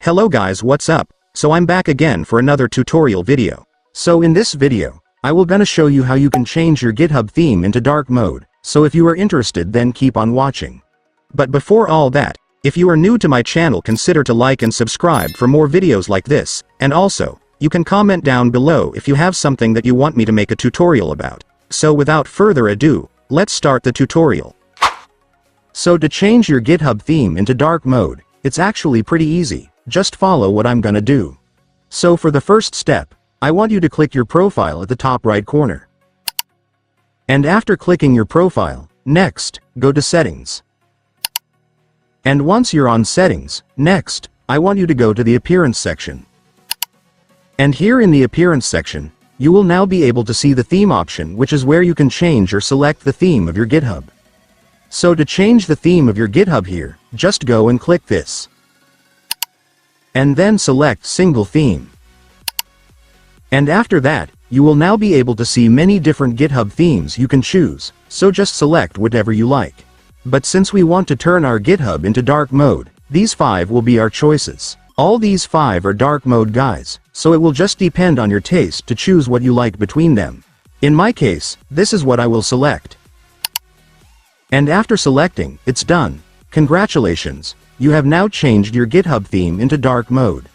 Hello guys, what's up? So I'm back again for another tutorial video. So in this video, I will gonna show you how you can change your GitHub theme into dark mode, so if you are interested then keep on watching. But before all that, if you are new to my channel consider to like and subscribe for more videos like this, and also, you can comment down below if you have something that you want me to make a tutorial about. So without further ado, let's start the tutorial. So to change your GitHub theme into dark mode, it's actually pretty easy. Just follow what I'm gonna do. So for the first step, I want you to click your profile at the top right corner. And after clicking your profile, next, go to Settings. And once you're on Settings, next, I want you to go to the Appearance section. And here in the Appearance section, you will now be able to see the theme option, which is where you can change or select the theme of your GitHub. So to change the theme of your GitHub here, just go and click this. And then select Single Theme. And after that, you will now be able to see many different GitHub themes you can choose, so just select whatever you like. But since we want to turn our GitHub into dark mode, these 5 will be our choices. All these 5 are dark mode guys, so it will just depend on your taste to choose what you like between them. In my case, this is what I will select. And after selecting, it's done. Congratulations, you have now changed your GitHub theme into dark mode.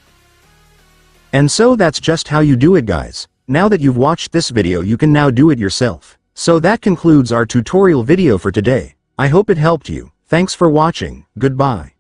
And so that's just how you do it guys. Now that you've watched this video you can now do it yourself. So that concludes our tutorial video for today. I hope it helped you. Thanks for watching. Goodbye.